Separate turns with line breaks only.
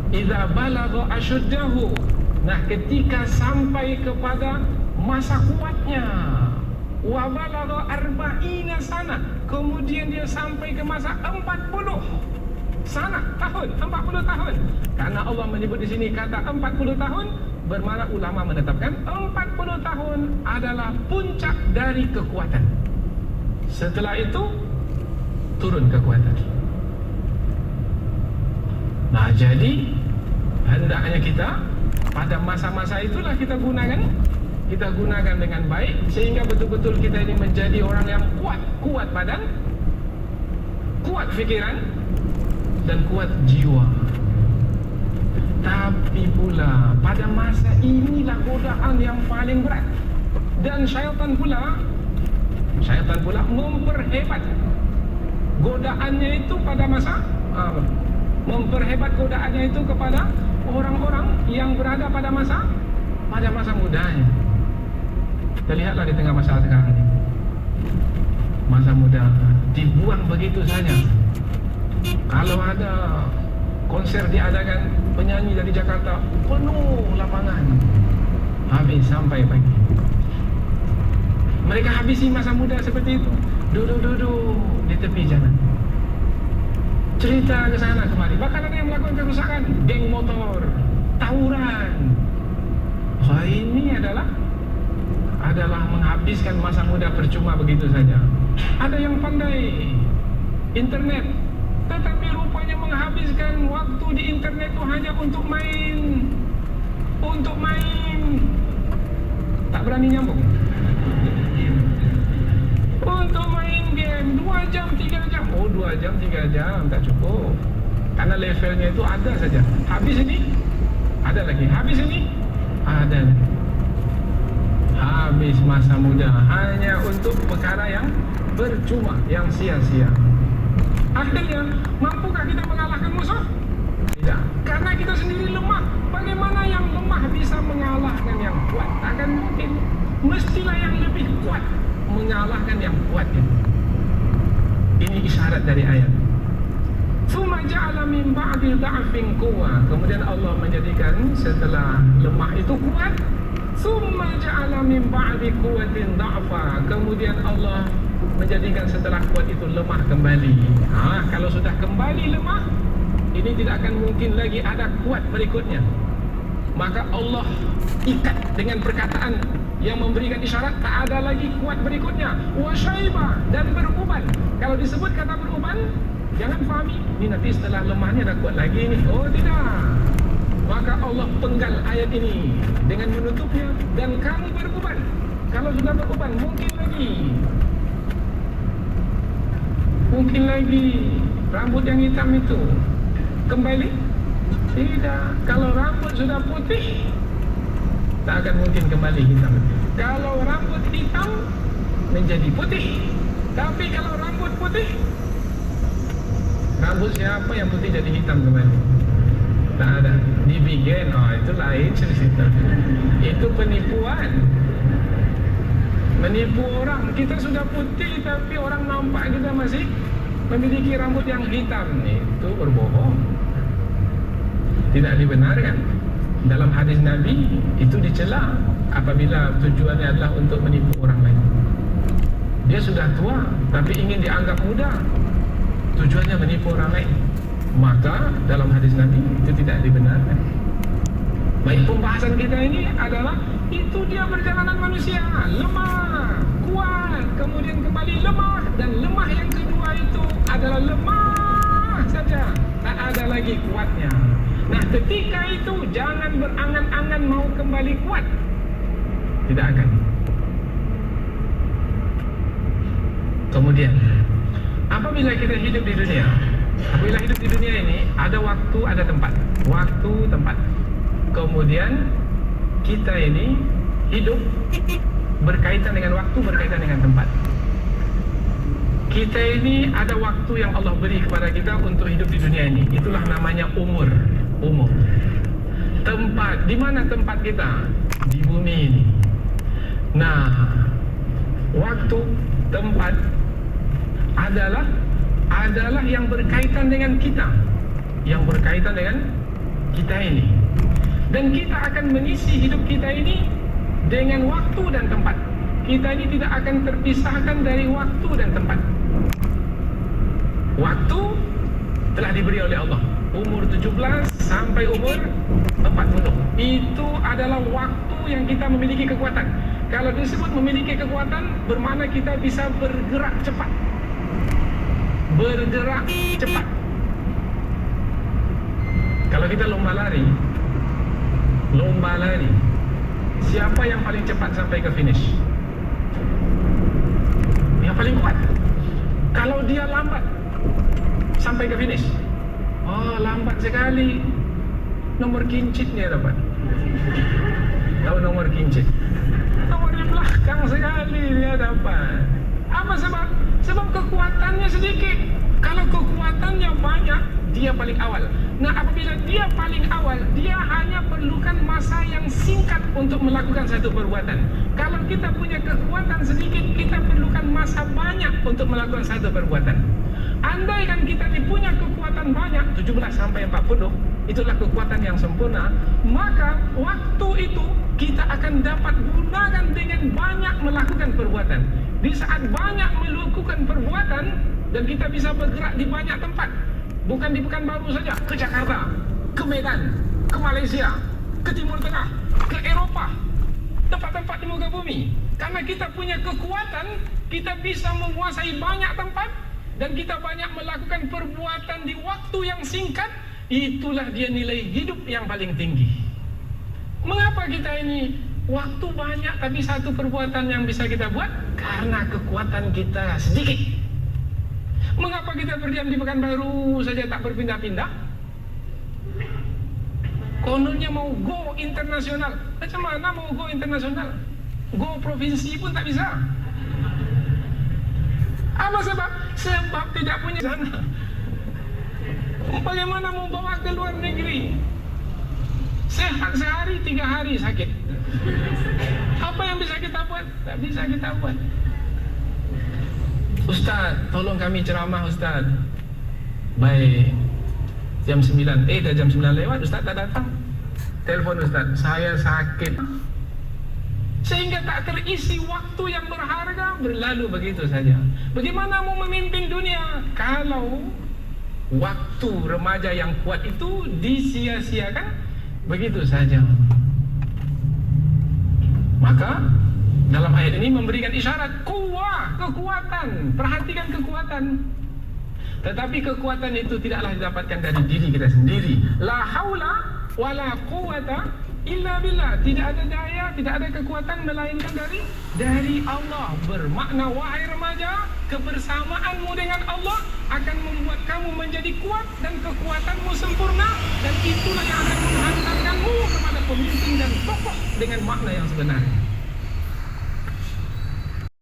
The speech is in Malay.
Idza balagha ashuddahu. Nah, ketika sampai kepada masa kuatnya, wa balagha arba'ina sana, kemudian dia sampai ke masa 40 sana tahun, 40 tahun. Karena Allah menyebut di sini kata 40 tahun, bermakna ulama menetapkan 40 tahun adalah puncak dari kekuatan. Setelah itu turun kekuatan. Nah, jadi hendaknya kita pada masa-masa itulah kita gunakan dengan baik, sehingga betul-betul kita ini menjadi orang yang kuat badan, kuat fikiran, dan kuat jiwa. Tapi pula pada masa inilah godaan yang paling berat, dan syaitan pula memperhebat godaannya itu pada masa memperhebat godaannya itu kepada orang-orang yang berada pada masa mudanya. Kita lihatlah di tengah masa sekarang ini, masa muda dibuang begitu saja. Kalau ada konser diadakan, penyanyi dari Jakarta penuh lapangan, habis sampai pagi. Mereka habisi masa muda seperti itu, duduk di tepi jalan, cerita ke sana kemari. Bahkan ada yang melakukan kerusakan, geng motor, tawuran. Wah, ini adalah menghabiskan masa muda percuma begitu saja. Ada yang pandai internet, tetapi rupanya menghabiskan waktu di internet itu hanya untuk main, tak berani nyambung, untuk main game 2 jam 3 jam. 2 jam 3 jam tak cukup, karena levelnya itu ada saja. Habis ini ada lagi, habis ini ada lagi. Habis masa muda hanya untuk perkara yang percuma, yang sia-sia. Akhirnya, mampukah kita mengalahkan musuh? Tidak, karena kita sendiri lemah. Bagaimana yang lemah bisa mengalahkan yang kuat? Takkan mungkin. Mestilah yang lebih kuat mengalahkan yang kuat ini. Ini isyarat dari ayat. Tsumma ja'ala min ba'di dha'fin quwwah. Kemudian Allah menjadikan setelah lemah itu kuat. Tsumma ja'ala min ba'di quwwatin dha'fa. Kemudian Allah menjadikan setelah kuat itu lemah kembali. Kalau sudah kembali lemah, ini tidak akan mungkin lagi ada kuat berikutnya. Maka Allah ikat dengan perkataan yang memberikan isyarat tak ada lagi kuat berikutnya. Wa syaiba, dan beruban. Kalau disebut kata beruban, jangan fahami ini nanti setelah lemahnya ada kuat lagi nih. Oh tidak. Maka Allah penggal ayat ini dengan menutupnya, dan kamu beruban. Kalau sudah beruban, mungkin lagi rambut yang hitam itu kembali? Tidak. Kalau rambut sudah putih, tak akan mungkin kembali hitam. Kalau rambut hitam menjadi putih, tapi kalau rambut putih, rambut siapa yang putih jadi hitam kembali? Tak ada. Dibikin, itu lain cerita. Itu penipuan. Menipu orang. Kita sudah putih tapi orang nampak kita masih memiliki rambut yang hitam. Itu berbohong, tidak dibenarkan. Dalam hadis Nabi itu dicela apabila tujuannya adalah untuk menipu orang lain. Dia sudah tua tapi ingin dianggap muda, tujuannya menipu orang lain, maka dalam hadis Nabi itu tidak dibenarkan. Baik, pembahasan kita ini adalah itu dia perjalanan manusia, lemah, kuat, kemudian kembali lemah, dan lemah yang kedua itu adalah lemah saja, tak ada lagi kuatnya. Nah, ketika itu jangan berangan-angan mau kembali kuat, tidak akan. Kemudian apabila kita hidup di dunia, ini ada waktu, ada tempat. Waktu, tempat. Kemudian kita ini hidup berkaitan dengan waktu, berkaitan dengan tempat. Kita ini ada waktu yang Allah beri kepada kita untuk hidup di dunia ini. Itulah namanya umur. Tempat, di mana tempat kita? Di bumi ini. Nah, waktu, tempat adalah yang berkaitan dengan kita. yang berkaitan dengan kita ini. Dan kita akan mengisi hidup kita ini dengan waktu dan tempat. Kita ini tidak akan terpisahkan dari waktu dan tempat. Waktu telah diberi oleh Allah, umur 17 sampai umur 40. Itu adalah waktu yang kita memiliki kekuatan. Kalau disebut memiliki kekuatan, bermakna kita bisa bergerak cepat. Bergerak cepat. Kalau kita lomba lari, siapa yang paling cepat sampai ke finish? Yang paling kuat. Kalau dia lambat sampai ke finish, oh lambat sekali, nomor kincit dia dapat. Tahu nomor kincit? Nomor di belakang sekali dia dapat. Apa sebab? Sebab kekuatannya sedikit. Kalau kekuatannya banyak, dia paling awal. Nah, apabila dia paling awal, dia hanya perlukan masa yang singkat untuk melakukan satu perbuatan. Kalau kita punya kekuatan sedikit, kita perlukan masa banyak untuk melakukan satu perbuatan. Andaikan kita punya kekuatan banyak, 17 sampai 40, itulah kekuatan yang sempurna, maka waktu itu kita akan dapat gunakan dengan banyak melakukan perbuatan. Di saat banyak melakukan perbuatan, dan kita bisa bergerak di banyak tempat, bukan di Pekanbaru saja, ke Jakarta, ke Medan, ke Malaysia, ke Timur Tengah, ke Eropah, tempat-tempat di muka bumi. Karena kita punya kekuatan, kita bisa menguasai banyak tempat, dan kita banyak melakukan perbuatan di waktu yang singkat. Itulah dia nilai hidup yang paling tinggi. Mengapa kita ini waktu banyak tapi satu perbuatan yang bisa kita buat? Karena kekuatan kita sedikit. Mengapa kita berdiam di Pekanbaru saja tak berpindah-pindah? Kononnya mau go internasional. Macam mana mau go internasional? Go provinsi pun tak bisa. Apa sebab? Sebab tidak punya sana. Bagaimana mau bawa ke luar negeri? Sehat sehari, 3 hari sakit. Apa yang bisa kita buat? Tak bisa kita buat. Ustaz, tolong kami ceramah Ustaz. Baik. Jam 9, dah jam 9 lewat, Ustaz tak datang. Telepon Ustaz, saya sakit. Sehingga tak terisi waktu yang berharga, berlalu begitu saja. Bagaimana mau memimpin dunia kalau waktu remaja yang kuat itu disia-siakan begitu saja? Maka dalam ayat ini memberikan isyarat kekuatan. Perhatikan kekuatan. Tetapi kekuatan itu tidaklah didapatkan dari diri kita sendiri. La haula wala quwata illa billah. Tidak ada daya, tidak ada kekuatan melainkan dari Allah. Bermakna wahai remaja, kebersamaanmu dengan Allah akan membuat kamu menjadi kuat dan kekuatanmu sempurna, dan itulah yang akan menghantarkanmu kepada pemimpin dan tokoh dengan makna yang sebenarnya.